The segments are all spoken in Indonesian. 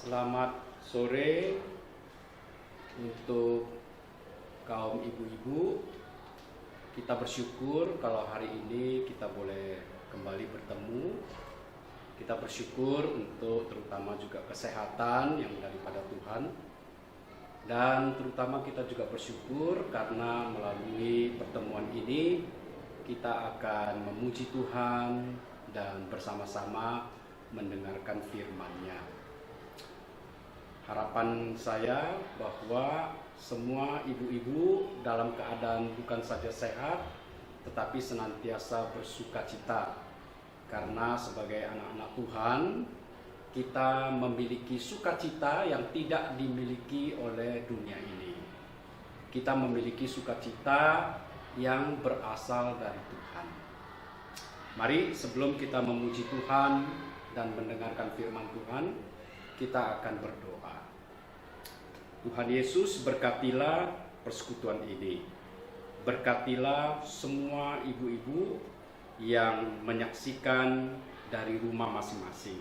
Selamat sore untuk kaum ibu-ibu. Kita bersyukur kalau hari ini kita boleh kembali bertemu. Kita bersyukur untuk terutama juga kesehatan yang daripada Tuhan. Dan terutama kita juga bersyukur karena melalui pertemuan ini kita akan memuji Tuhan dan bersama-sama mendengarkan firman-Nya. Harapan saya bahwa semua ibu-ibu dalam keadaan bukan saja sehat, tetapi senantiasa bersukacita. Karena sebagai anak-anak Tuhan, kita memiliki sukacita yang tidak dimiliki oleh dunia ini. Kita memiliki sukacita yang berasal dari Tuhan. Mari sebelum kita memuji Tuhan dan mendengarkan firman Tuhan, kita akan berdoa. Tuhan Yesus, berkatilah persekutuan ini. Berkatilah semua ibu-ibu yang menyaksikan dari rumah masing-masing.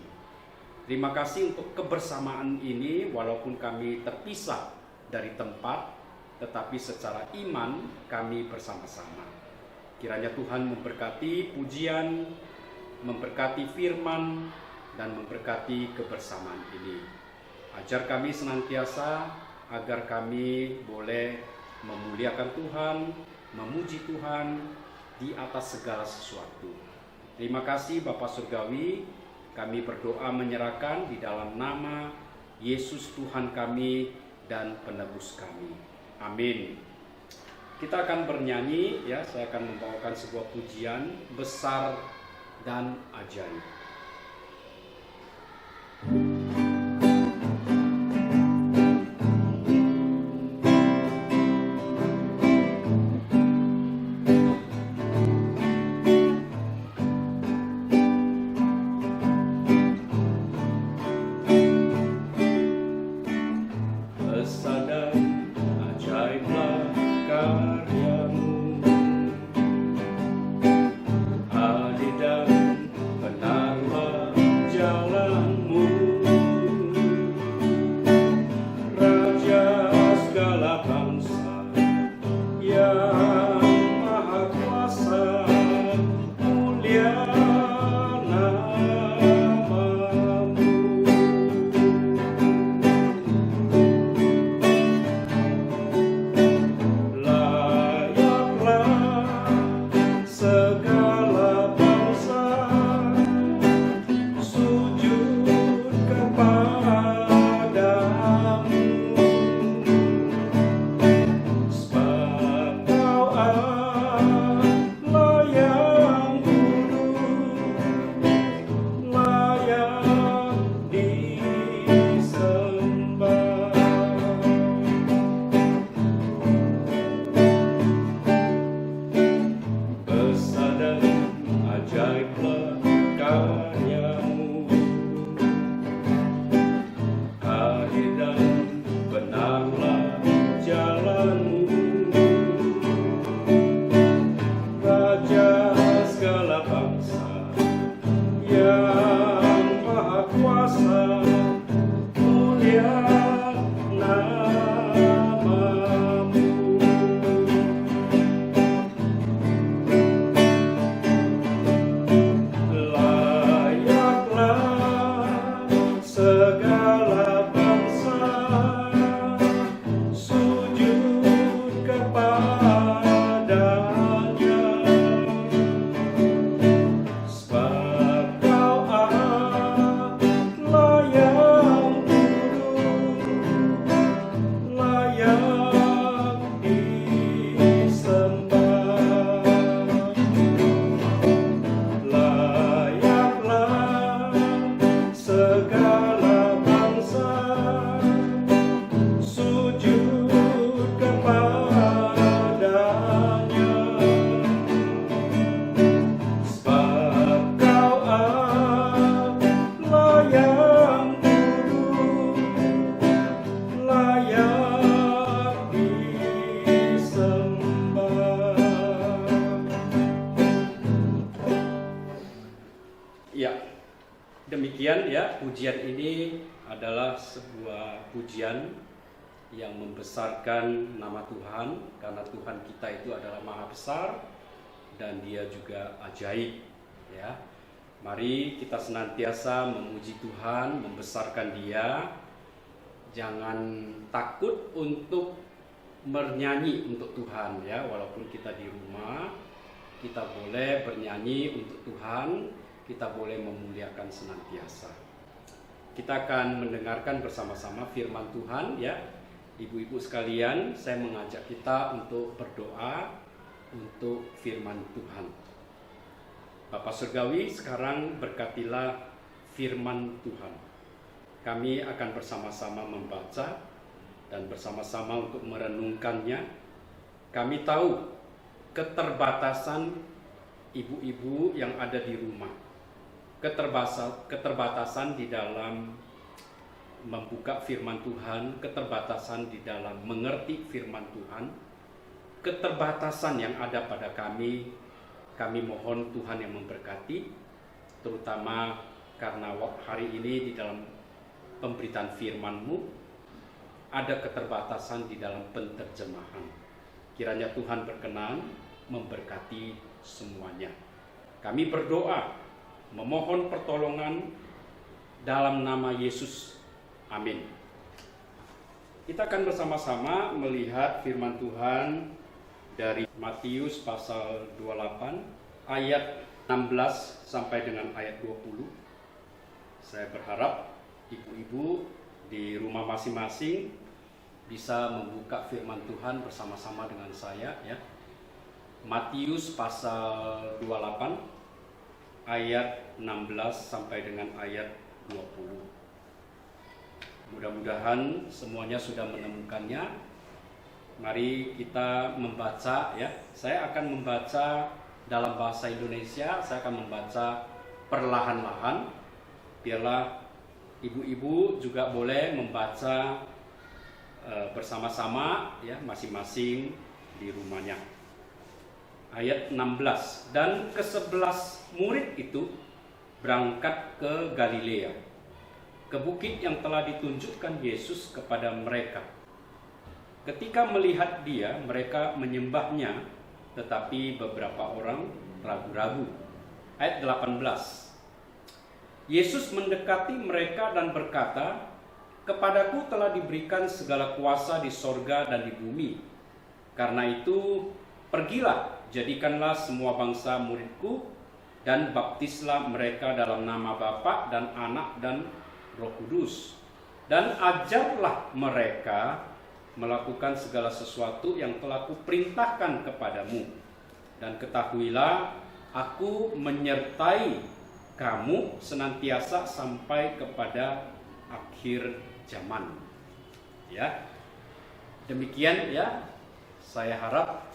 Terima kasih untuk kebersamaan ini, walaupun kami terpisah dari tempat, tetapi secara iman kami bersama-sama. Kiranya Tuhan memberkati pujian, memberkati firman, dan memberkati kebersamaan ini. Ajar kami senantiasa agar kami boleh memuliakan Tuhan, memuji Tuhan di atas segala sesuatu. Terima kasih Bapa Surgawi, kami berdoa menyerahkan di dalam nama Yesus Tuhan kami dan penebus kami. Amin. Kita akan bernyanyi, ya, saya akan membawakan sebuah pujian besar dan ajaib. Benar adalah sebuah pujian yang membesarkan nama Tuhan, karena Tuhan kita itu adalah maha besar dan Dia juga ajaib, ya. Mari kita senantiasa memuji Tuhan, membesarkan Dia. Jangan takut untuk bernyanyi untuk Tuhan, ya. Walaupun kita di rumah, kita boleh bernyanyi untuk Tuhan, kita boleh memuliakan senantiasa. Kita akan mendengarkan bersama-sama firman Tuhan, ya. Ibu-ibu sekalian, saya mengajak kita untuk berdoa untuk firman Tuhan. Bapa Surgawi, sekarang berkatilah firman Tuhan. Kami akan bersama-sama membaca dan bersama-sama untuk merenungkannya. Kami tahu keterbatasan ibu-ibu yang ada di rumah, keterbatasan di dalam membuka firman Tuhan, keterbatasan di dalam mengerti firman Tuhan, keterbatasan yang ada pada kami. Kami mohon Tuhan yang memberkati, terutama karena hari ini di dalam pemberitaan firman-Mu ada keterbatasan di dalam penterjemahan. Kiranya Tuhan berkenan memberkati semuanya. Kami berdoa, memohon pertolongan dalam nama Yesus. Amin. Kita akan bersama-sama melihat firman Tuhan dari Matius pasal 28 ayat 16 sampai dengan ayat 20. Saya berharap ibu-ibu di rumah masing-masing bisa membuka firman Tuhan bersama-sama dengan saya, ya. Matius pasal 28 ayat 16 sampai dengan ayat 20. Mudah-mudahan semuanya sudah menemukannya. Mari kita membaca, ya. Saya akan membaca dalam bahasa Indonesia, saya akan membaca perlahan-lahan. Biarlah ibu-ibu juga boleh membaca bersama-sama, ya, masing-masing di rumahnya. Ayat 16, dan ke-11 murid itu berangkat ke Galilea, ke bukit yang telah ditunjukkan Yesus kepada mereka. Ketika melihat Dia, mereka menyembahnya, tetapi beberapa orang ragu-ragu. Ayat 18. Yesus mendekati mereka dan berkata, "Kepadaku telah diberikan segala kuasa di sorga dan di bumi. Karena itu, pergilah, jadikanlah semua bangsa muridku, dan baptislah mereka dalam nama Bapa dan Anak dan Roh Kudus, dan ajarlah mereka melakukan segala sesuatu yang telah kuperintahkan kepadamu. Dan ketahuilah, aku menyertai kamu senantiasa sampai kepada akhir zaman." Ya, demikian, ya. Saya harap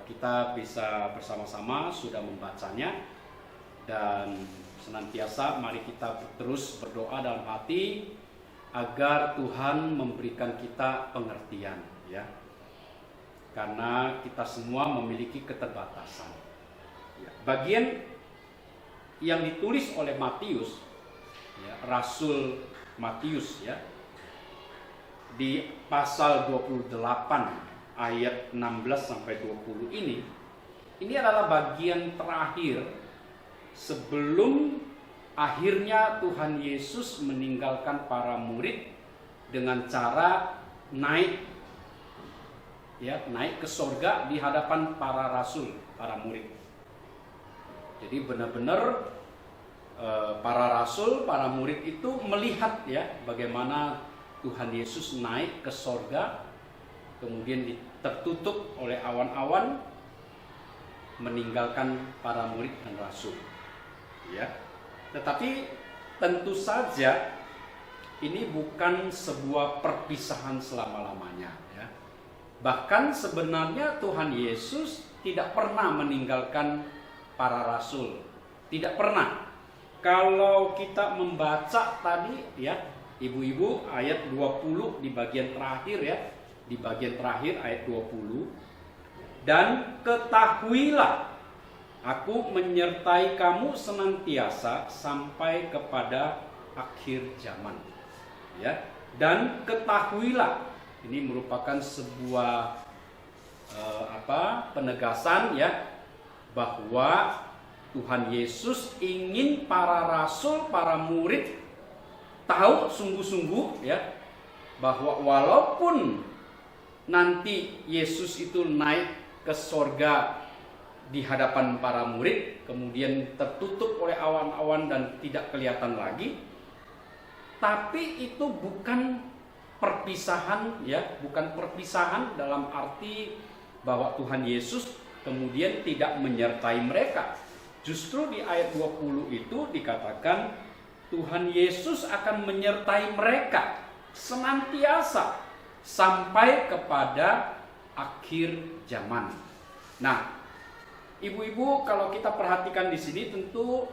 kita bisa bersama-sama sudah membacanya, dan senantiasa mari kita terus berdoa dalam hati agar Tuhan memberikan kita pengertian, ya. Karena kita semua memiliki keterbatasan. Ya. Bagian yang ditulis oleh Matius, ya, Rasul Matius, ya, di pasal 28 ayat 16 sampai 20 ini adalah bagian terakhir sebelum akhirnya Tuhan Yesus meninggalkan para murid dengan cara naik ke sorga di hadapan para rasul, para murid. Jadi benar-benar para rasul, para murid itu melihat, ya, bagaimana Tuhan Yesus naik ke sorga, kemudian tertutup oleh awan-awan, meninggalkan para murid dan rasul. Ya, tetapi tentu saja ini bukan sebuah perpisahan selama-lamanya, ya. Bahkan sebenarnya Tuhan Yesus tidak pernah meninggalkan para rasul, tidak pernah. Kalau kita membaca tadi, ya, ibu-ibu, ayat 20 di bagian terakhir, ya, di bagian terakhir ayat 20, dan ketahuilah, aku menyertai kamu senantiasa sampai kepada akhir zaman. ya. Dan ketahuilah, ini merupakan sebuah penegasan ya, bahwa Tuhan Yesus ingin para rasul, para murid tahu sungguh-sungguh ya, bahwa walaupun nanti Yesus itu naik ke sorga di hadapan para murid, kemudian tertutup oleh awan-awan dan tidak kelihatan lagi, tapi itu bukan perpisahan ya, bukan perpisahan dalam arti bahwa Tuhan Yesus kemudian tidak menyertai mereka. Justru di ayat 20 itu dikatakan Tuhan Yesus akan menyertai mereka senantiasa sampai kepada akhir zaman. Nah, ibu-ibu, kalau kita perhatikan di sini tentu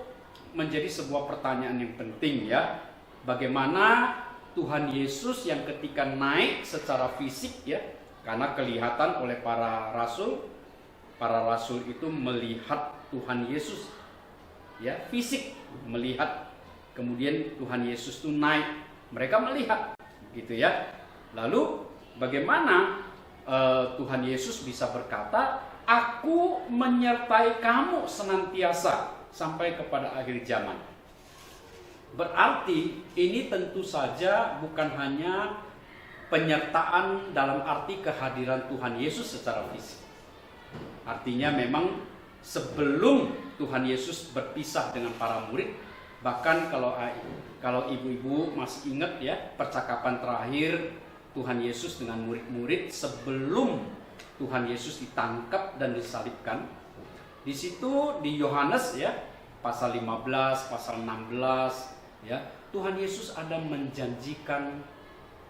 menjadi sebuah pertanyaan yang penting ya. Bagaimana Tuhan Yesus yang ketika naik secara fisik ya, karena kelihatan oleh para rasul itu melihat Tuhan Yesus ya, fisik melihat, kemudian Tuhan Yesus itu naik, mereka melihat gitu ya. Lalu bagaimana Tuhan Yesus bisa berkata, aku menyertai kamu senantiasa sampai kepada akhir zaman. Berarti ini tentu saja bukan hanya penyertaan dalam arti kehadiran Tuhan Yesus secara fisik. Artinya memang sebelum Tuhan Yesus berpisah dengan para murid, bahkan kalau ibu-ibu masih ingat ya, percakapan terakhir Tuhan Yesus dengan murid-murid sebelum Tuhan Yesus ditangkap dan disalibkan. Di situ di Yohanes ya, pasal 15, pasal 16 ya, Tuhan Yesus ada menjanjikan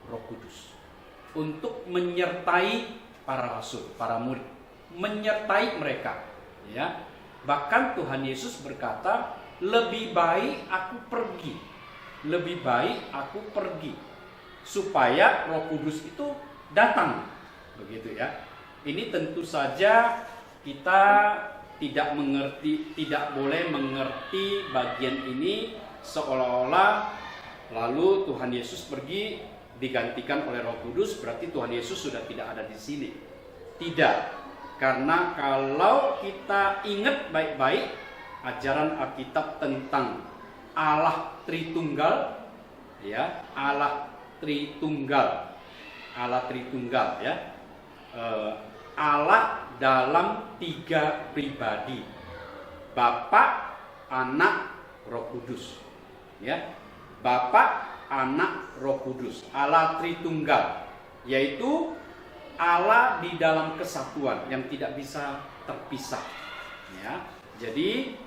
Roh Kudus untuk menyertai para rasul, para murid, menyertai mereka ya. Bahkan Tuhan Yesus berkata, lebih baik aku pergi, lebih baik aku pergi supaya Roh Kudus itu datang, begitu ya. Ini tentu saja kita tidak boleh mengerti bagian ini seolah-olah lalu Tuhan Yesus pergi digantikan oleh Roh Kudus, berarti Tuhan Yesus sudah tidak ada di sini. Tidak, karena kalau kita ingat baik-baik ajaran Alkitab tentang Allah Tritunggal, ya, Allah Tritunggal ya, Allah dalam 3 pribadi, Bapa, Anak, Roh Kudus, ya, Bapa, Anak, Roh Kudus, Allah Tritunggal, yaitu Allah di dalam kesatuan yang tidak bisa terpisah. Ya, jadi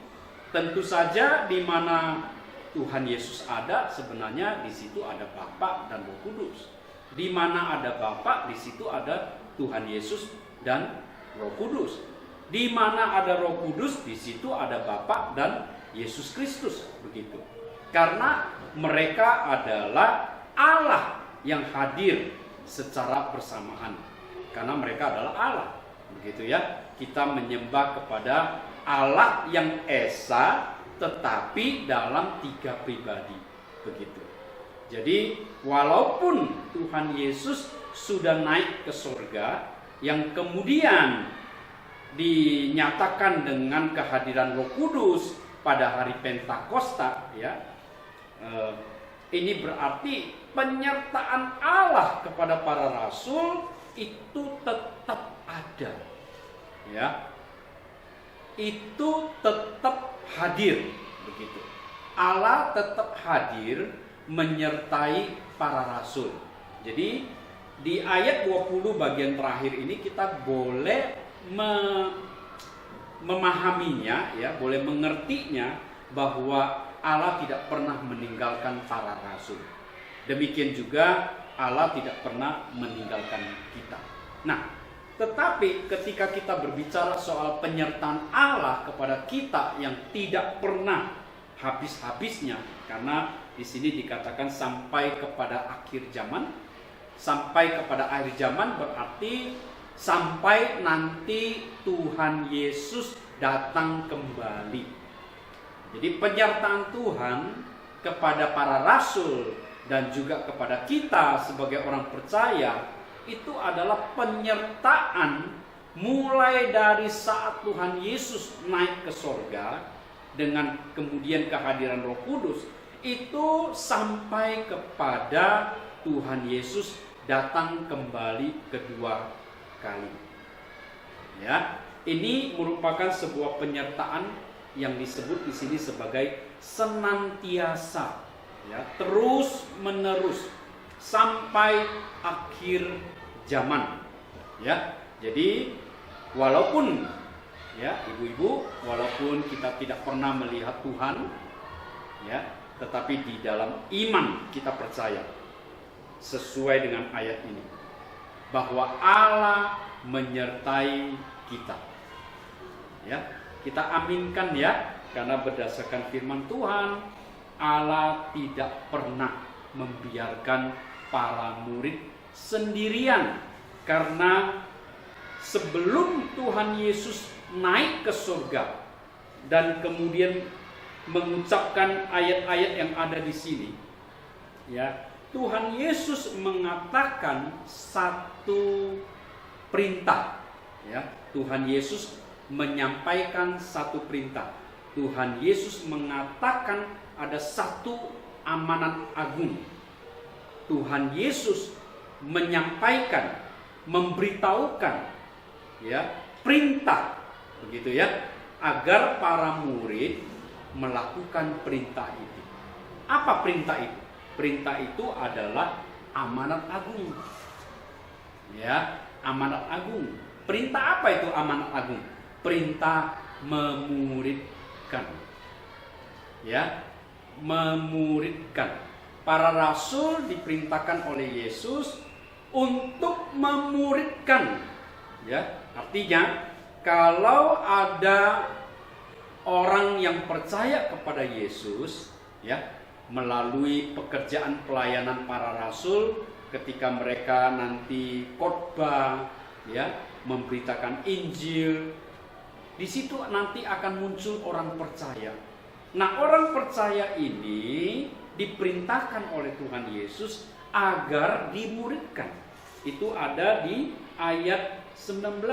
tentu saja di mana Tuhan Yesus ada, sebenarnya di situ ada Bapa dan Roh Kudus. Di mana ada Bapa, di situ ada Tuhan Yesus dan Roh Kudus. Di mana ada Roh Kudus, di situ ada Bapa dan Yesus Kristus, begitu. Karena mereka adalah Allah yang hadir secara bersamaan. Karena mereka adalah Allah, begitu ya. Kita menyembah kepada Allah yang esa, tetapi dalam 3 pribadi, begitu. Jadi walaupun Tuhan Yesus sudah naik ke surga, yang kemudian dinyatakan dengan kehadiran Roh Kudus pada hari Pentakosta, ya, ini berarti penyertaan Allah kepada para rasul itu tetap ada, ya, itu tetap hadir, begitu. Allah tetap hadir menyertai para rasul. Jadi di ayat 20 bagian terakhir ini kita boleh memahaminya, ya, boleh mengertinya bahwa Allah tidak pernah meninggalkan para rasul. Demikian juga Allah tidak pernah meninggalkan kita. Nah, tetapi ketika kita berbicara soal penyertaan Allah kepada kita yang tidak pernah habis-habisnya, karena di sini dikatakan sampai kepada akhir zaman. Sampai kepada akhir zaman berarti sampai nanti Tuhan Yesus datang kembali. Jadi penyertaan Tuhan kepada para rasul dan juga kepada kita sebagai orang percaya, itu adalah penyertaan mulai dari saat Tuhan Yesus naik ke sorga dengan kemudian kehadiran Roh Kudus, itu sampai kepada Tuhan Yesus datang kembali kedua kali. Ya, ini merupakan sebuah penyertaan yang disebut di sini sebagai senantiasa, ya, terus menerus sampai akhir zaman. Ya, jadi walaupun, ya, ibu-ibu, walaupun kita tidak pernah melihat Tuhan, ya, tetapi di dalam iman kita percaya sesuai dengan ayat ini bahwa Allah menyertai kita. Ya, kita aminkan ya, karena berdasarkan firman Tuhan, Allah tidak pernah membiarkan para murid sendirian, karena sebelum Tuhan Yesus naik ke surga dan kemudian mengucapkan ayat-ayat yang ada di sini, ya, Tuhan Yesus mengatakan satu perintah, ya. Tuhan Yesus menyampaikan satu perintah. Tuhan Yesus mengatakan ada satu amanat agung. Tuhan Yesus menyampaikan, memberitahukan, ya, perintah, begitu ya, agar para murid melakukan perintah itu. Apa perintah itu? Perintah itu adalah amanat agung. Ya, amanat agung. Perintah apa itu amanat agung? Perintah memuridkan. Ya, memuridkan. Para rasul diperintahkan oleh Yesus untuk memuridkan. Ya, artinya kalau ada orang yang percaya kepada Yesus, ya, melalui pekerjaan pelayanan para rasul, ketika mereka nanti khotbah, ya, memberitakan Injil, di situ nanti akan muncul orang percaya. Nah, orang percaya ini diperintahkan oleh Tuhan Yesus agar dimuridkan. Itu ada di ayat 19.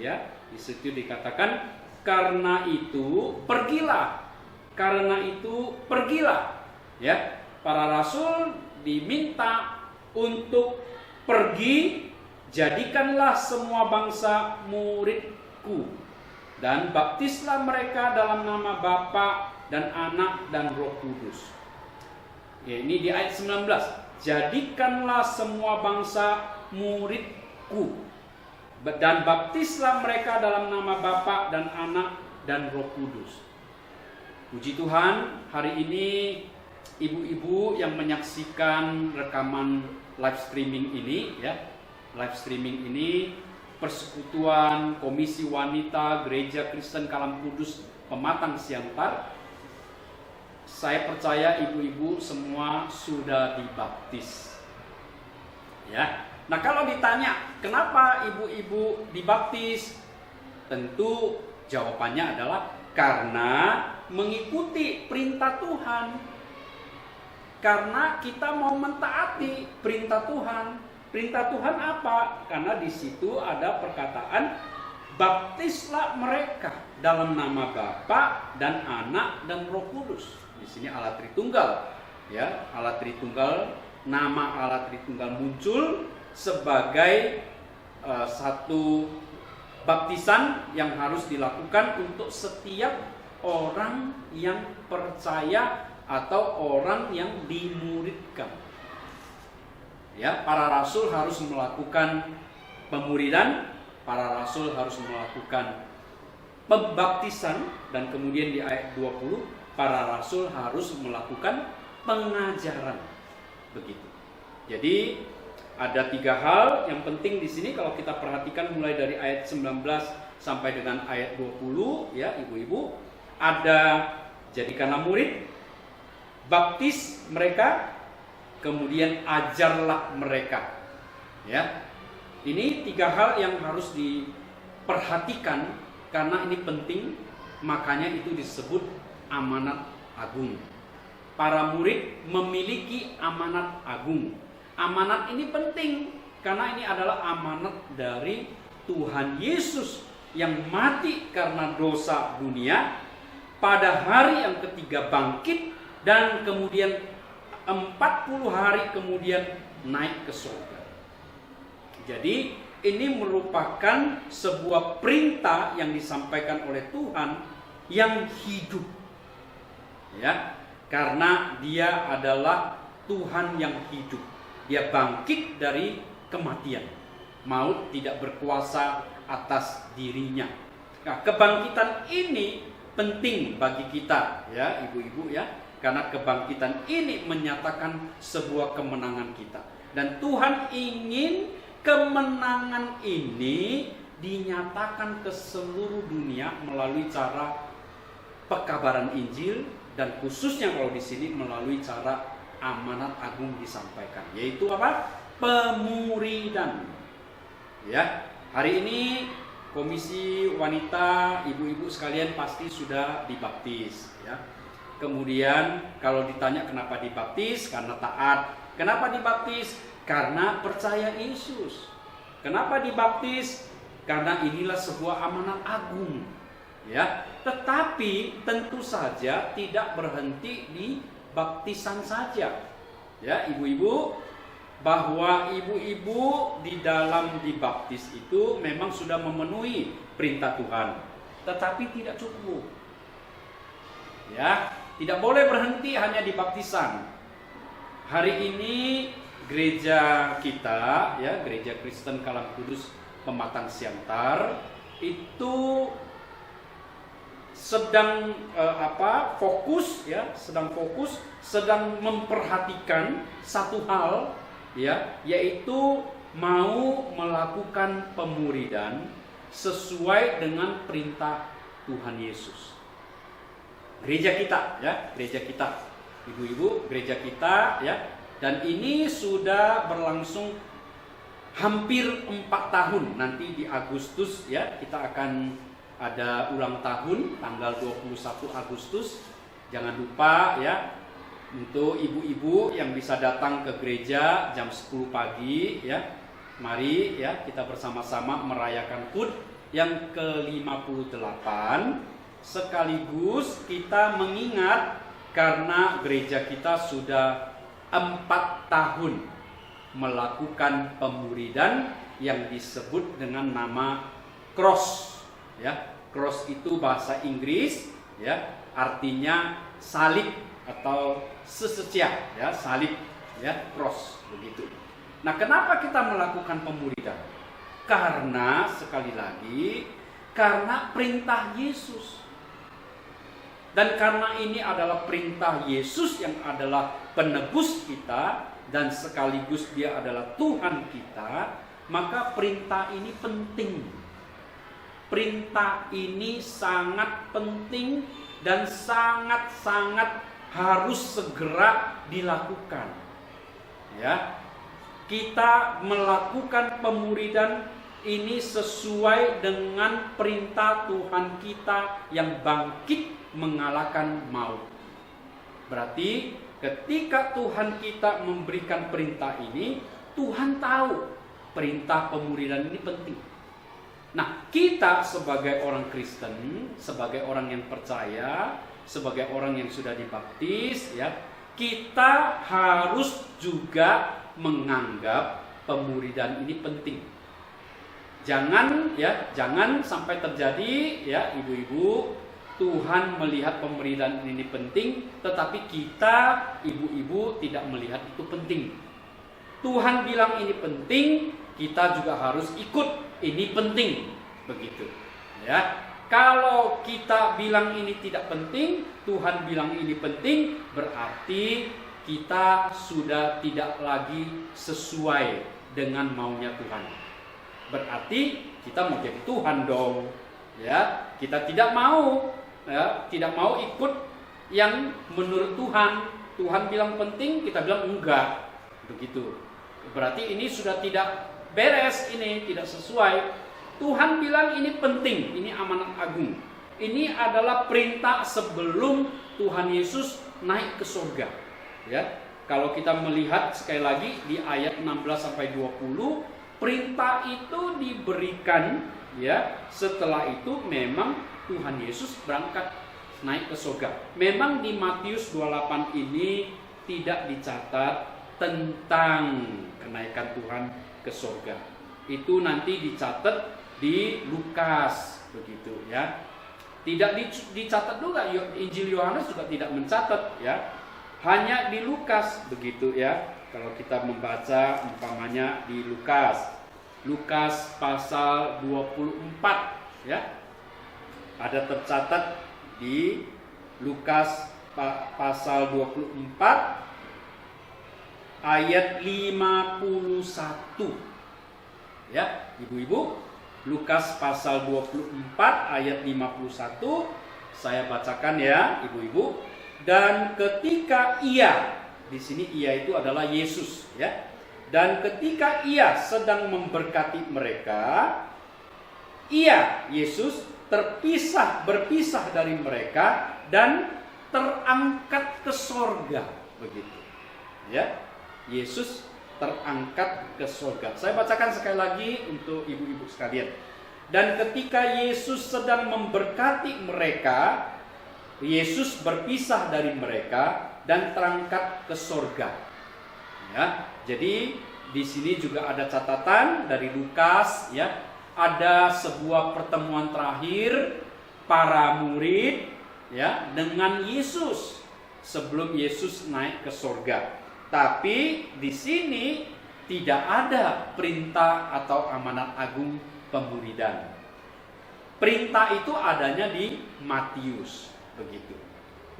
Ya, di situ dikatakan, karena itu pergilah. Karena itu pergilah. Ya, para rasul diminta untuk pergi, jadikanlah semua bangsa muridku dan baptislah mereka dalam nama Bapa dan Anak dan Roh Kudus. Ya, ini di ayat 19. Jadikanlah semua bangsa muridku dan baptislah mereka dalam nama Bapa dan Anak dan Roh Kudus. Puji Tuhan, hari ini ibu-ibu yang menyaksikan rekaman live streaming ini, ya, live streaming ini, Persekutuan Komisi Wanita Gereja Kristen Kalam Kudus Pematang Siantar, saya percaya ibu-ibu semua sudah dibaptis. Ya. Nah, kalau ditanya kenapa ibu-ibu dibaptis, tentu jawabannya adalah karena mengikuti perintah Tuhan. Karena kita mau mentaati perintah Tuhan. Perintah Tuhan apa? Karena di situ ada perkataan baptislah mereka dalam nama Bapa dan Anak dan Roh Kudus. Di sini Allah Tritunggal, ya, Allah Tritunggal, nama Allah Tritunggal muncul sebagai satu baptisan yang harus dilakukan untuk setiap orang yang percaya atau orang yang dimuridkan. Ya, para rasul harus melakukan pemuridan, para rasul harus melakukan pembaptisan, dan kemudian di ayat 20 para rasul harus melakukan pengajaran. Begitu. Jadi ada 3 hal yang penting di sini kalau kita perhatikan mulai dari ayat 19 sampai dengan ayat 20, ya ibu-ibu, ada jadikanlah murid, baptis mereka, kemudian ajarlah mereka. Ya. Ini 3 hal yang harus diperhatikan karena ini penting, makanya itu disebut amanat agung. para murid memiliki amanat agung. Amanat ini penting karena ini adalah amanat dari Tuhan Yesus yang mati karena dosa dunia, pada hari yang ketiga bangkit, dan kemudian 40 hari kemudian naik ke surga. Jadi ini merupakan sebuah perintah yang disampaikan oleh Tuhan yang hidup, ya, karena Dia adalah Tuhan yang hidup. Dia bangkit dari kematian, maut tidak berkuasa atas dirinya. Nah, kebangkitan ini penting bagi kita, ya ibu-ibu, ya, karena kebangkitan ini menyatakan sebuah kemenangan kita, dan Tuhan ingin kemenangan ini dinyatakan ke seluruh dunia melalui cara pekabaran Injil, dan khususnya kalau di sini melalui cara amanat agung disampaikan, yaitu apa? Pemuridan. Ya, hari ini Komisi Wanita, ibu-ibu sekalian pasti sudah dibaptis, ya. Kemudian kalau ditanya kenapa dibaptis, karena taat. Kenapa dibaptis? Karena percaya Yesus. Kenapa dibaptis? Karena inilah sebuah amanat agung, ya. Tetapi tentu saja tidak berhenti di baptisan saja, ya ibu-ibu, bahwa ibu-ibu di dalam dibaptis itu memang sudah memenuhi perintah Tuhan, tetapi tidak cukup, ya. Tidak boleh berhenti hanya di baptisan. Hari ini gereja kita, ya, Gereja Kristen Kalang Kudus Pematang Siantar itu sedang sedang memperhatikan satu hal, ya, yaitu mau melakukan pemuridan sesuai dengan perintah Tuhan Yesus. Gereja kita, ya, gereja kita, ibu-ibu, gereja kita, ya. Dan ini sudah berlangsung hampir 4 tahun. Nanti di Agustus, ya, kita akan ada ulang tahun tanggal 21 Agustus. Jangan lupa, ya, untuk ibu-ibu yang bisa datang ke gereja jam 10 pagi, ya. Mari, ya, kita bersama-sama merayakan HUT yang ke-58, sekaligus kita mengingat karena gereja kita sudah 4 tahun melakukan pemuridan yang disebut dengan nama cross, ya. Cross itu bahasa Inggris, ya, artinya salib atau sesecah, ya, salib, ya, cross, begitu. Nah, kenapa kita melakukan pemuridan? Karena sekali lagi, karena perintah Yesus. Dan karena ini adalah perintah Yesus yang adalah penebus kita dan sekaligus Dia adalah Tuhan kita, maka perintah ini penting. Perintah ini sangat penting dan sangat-sangat harus segera dilakukan. Ya. Kita melakukan pemuridan ini sesuai dengan perintah Tuhan kita yang bangkit mengalahkan maut. Berarti ketika Tuhan kita memberikan perintah ini, Tuhan tahu perintah pemuridan ini penting. Nah, kita sebagai orang Kristen, sebagai orang yang percaya, sebagai orang yang sudah dibaptis, ya, kita harus juga menganggap pemuridan ini penting. Jangan sampai terjadi, ya, ibu-ibu, Tuhan melihat pemuridan ini penting, tetapi kita, ibu-ibu, tidak melihat itu penting. Tuhan bilang ini penting, kita juga harus ikut, ini penting, begitu. Ya, kalau kita bilang ini tidak penting, Tuhan bilang ini penting, berarti kita sudah tidak lagi sesuai dengan maunya Tuhan. Berarti kita mau jadi Tuhan dong, ya. Kita tidak mau, ya, tidak mau ikut yang menurut Tuhan. Tuhan bilang penting, kita bilang enggak, begitu. Berarti ini sudah tidak beres, ini tidak sesuai. Tuhan bilang ini penting, ini amanat agung. Ini adalah perintah sebelum Tuhan Yesus naik ke surga. Ya. Kalau kita melihat sekali lagi di ayat 16 sampai 20, perintah itu diberikan ya, setelah itu memang Tuhan Yesus berangkat naik ke surga. Memang di Matius 28 ini tidak dicatat tentang kenaikan Tuhan ke surga. Itu nanti dicatat di Lukas begitu ya. Tidak dicatat juga, Injil Yohanes juga tidak mencatat ya. Hanya di Lukas begitu ya. Kalau kita membaca umpamanya di Lukas pasal 24 ya. Ada tercatat di Lukas pasal 24 ayat 51. Ya, Ibu-ibu, Lukas pasal 24 ayat 51 saya bacakan ya, Ibu-ibu. Dan ketika ia, di sini ia itu adalah Yesus ya. Dan ketika ia sedang memberkati mereka, ia Yesus berpisah dari mereka dan terangkat ke sorga begitu. Ya. Yesus terangkat ke sorga. Saya bacakan sekali lagi untuk ibu-ibu sekalian. Dan ketika Yesus sedang memberkati mereka, Yesus berpisah dari mereka dan terangkat ke sorga. Ya, jadi di sini juga ada catatan dari Lukas ya, ada sebuah pertemuan terakhir para murid ya dengan Yesus sebelum Yesus naik ke sorga. Tapi di sini tidak ada perintah atau amanat agung pemuridan. Perintah itu adanya di Matius. Begitu.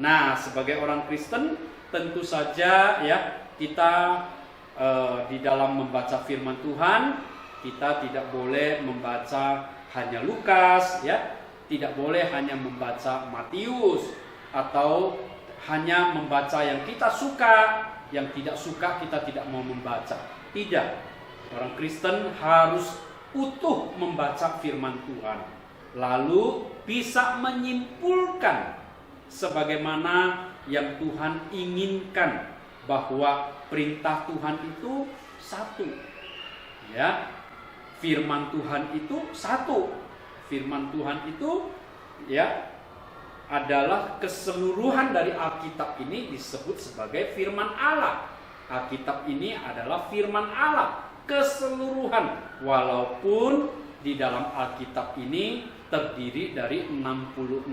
Nah, sebagai orang Kristen tentu saja ya kita di dalam membaca firman Tuhan kita tidak boleh membaca hanya Lukas ya, tidak boleh hanya membaca Matius atau hanya membaca yang kita suka, yang tidak suka kita tidak mau membaca. Tidak. Orang Kristen harus utuh membaca firman Tuhan, lalu bisa menyimpulkan sebagaimana yang Tuhan inginkan, bahwa perintah Tuhan itu satu ya, firman Tuhan itu satu. Firman Tuhan itu ya adalah keseluruhan dari Alkitab ini disebut sebagai firman Allah. Alkitab ini adalah firman Allah keseluruhan, walaupun di dalam Alkitab ini terdiri dari 66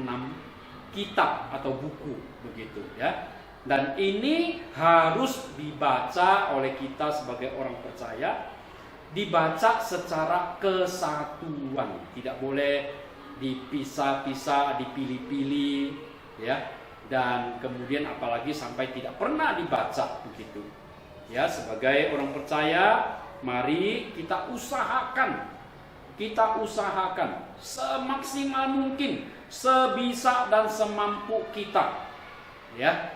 kitab atau buku begitu ya. Dan ini harus dibaca oleh kita sebagai orang percaya, dibaca secara kesatuan, tidak boleh dipisah-pisah, dipilih-pilih ya. Dan kemudian apalagi sampai tidak pernah dibaca begitu. Ya, sebagai orang percaya, mari kita usahakan semaksimal mungkin, sebisa dan semampu kita ya,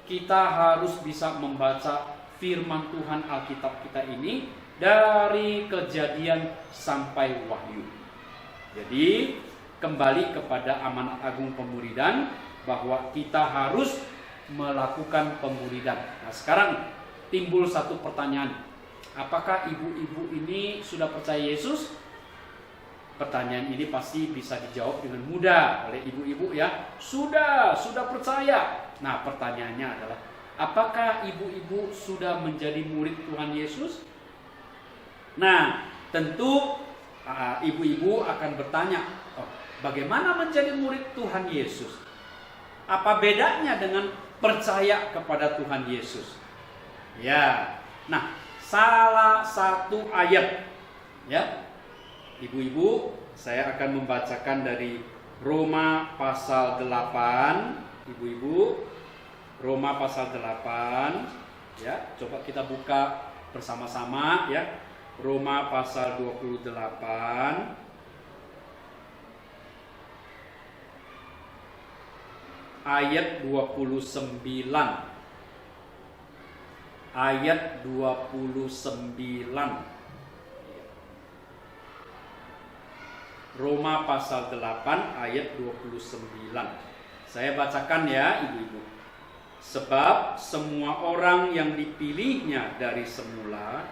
kita harus bisa membaca firman Tuhan Alkitab kita ini dari Kejadian sampai Wahyu. Jadi kembali kepada amanat agung pemuridan, bahwa kita harus melakukan pemuridan. Nah, sekarang timbul satu pertanyaan, apakah ibu-ibu ini sudah percaya Yesus? Pertanyaan ini pasti bisa dijawab dengan mudah oleh ibu-ibu ya. Sudah percaya. Nah, pertanyaannya adalah, apakah ibu-ibu sudah menjadi murid Tuhan Yesus? Nah, tentu ibu-ibu akan bertanya, bagaimana menjadi murid Tuhan Yesus? Apa bedanya dengan percaya kepada Tuhan Yesus? Ya, nah, salah satu ayat ya, ibu-ibu, saya akan membacakan dari Roma pasal 8. Ibu-ibu, Roma pasal 8 ya, coba kita buka bersama-sama ya. Roma pasal 28 ayat 29. Ayat 29. Roma pasal 8 ayat 29. Saya bacakan ya, ibu-ibu. Sebab semua orang yang dipilihnya dari semula,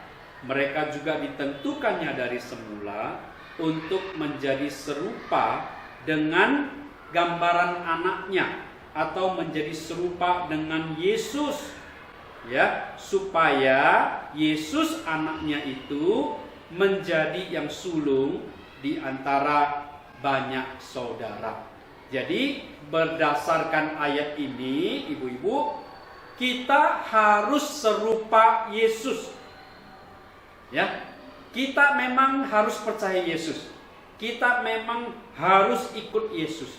mereka juga ditentukannya dari semula untuk menjadi serupa dengan gambaran anaknya, atau menjadi serupa dengan Yesus, ya, supaya Yesus anaknya itu menjadi yang sulung di antara banyak saudara. Jadi berdasarkan ayat ini, ibu-ibu, kita harus serupa Yesus. Ya, kita memang harus percaya Yesus. Kita memang harus ikut Yesus.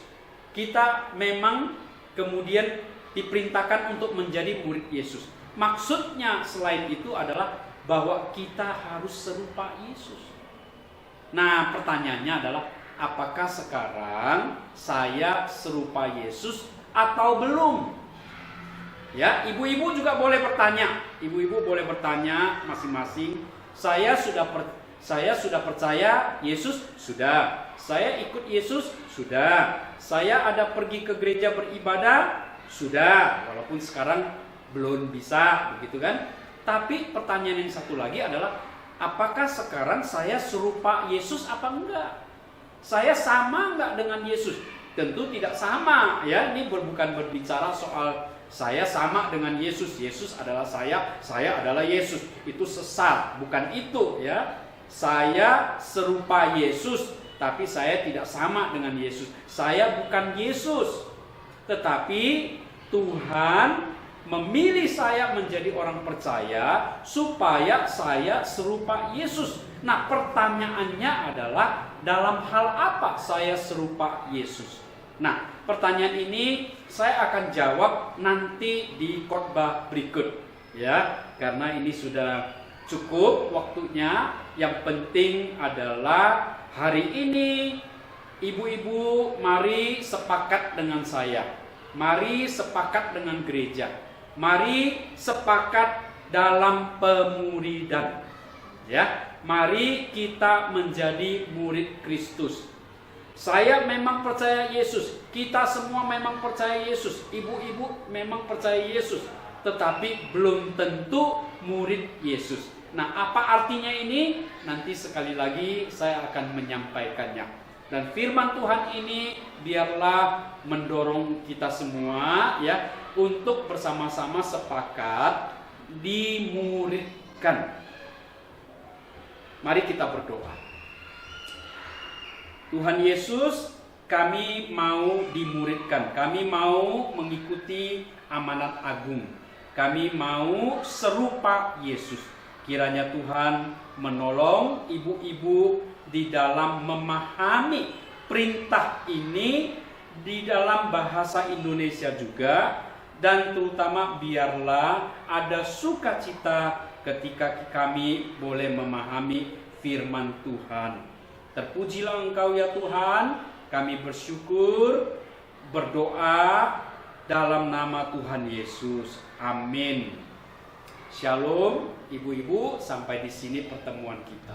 Kita memang kemudian diperintahkan untuk menjadi murid Yesus. Maksudnya selain itu adalah bahwa kita harus serupa Yesus. Nah, pertanyaannya adalah, apakah sekarang saya serupa Yesus atau belum? Ya, ibu-ibu juga boleh bertanya. Ibu-ibu boleh bertanya masing-masing. Saya sudah percaya Yesus? Sudah. Saya ikut Yesus? Sudah. Saya ada pergi ke gereja beribadah? Sudah. Walaupun sekarang belum bisa, begitu kan? Tapi pertanyaan yang satu lagi adalah, apakah sekarang saya serupa Yesus apa enggak? Saya sama enggak dengan Yesus? Tentu tidak sama, ya. Ini bukan berbicara soal saya sama dengan Yesus. Yesus adalah saya adalah Yesus. Itu sesat, bukan itu, ya. Saya serupa Yesus, tapi saya tidak sama dengan Yesus. Saya bukan Yesus, tetapi Tuhan memilih saya menjadi orang percaya supaya saya serupa Yesus. Nah, pertanyaannya adalah, dalam hal apa saya serupa Yesus? Nah, pertanyaan ini saya akan jawab nanti di khotbah berikut, ya, karena ini sudah cukup waktunya. Yang penting adalah hari ini ibu-ibu mari sepakat dengan saya. Mari sepakat dengan gereja. Mari sepakat dalam pemuridan. Ya, mari kita menjadi murid Kristus. Saya memang percaya Yesus. Kita semua memang percaya Yesus. Ibu-ibu memang percaya Yesus, tetapi belum tentu murid Yesus. Nah, apa artinya ini? Nanti sekali lagi saya akan menyampaikannya. Dan firman Tuhan ini biarlah mendorong kita semua, ya, untuk bersama-sama sepakat dimuridkan. Mari kita berdoa. Tuhan Yesus, kami mau dimuridkan. Kami mau mengikuti amanat agung. Kami mau serupa Yesus. Kiranya Tuhan menolong ibu-ibu di dalam memahami perintah ini di dalam bahasa Indonesia juga, dan terutama biarlah ada sukacita ketika kami boleh memahami firman Tuhan. Terpujilah Engkau ya Tuhan, kami bersyukur, berdoa dalam nama Tuhan Yesus. Amin. Shalom, ibu-ibu, sampai di sini pertemuan kita.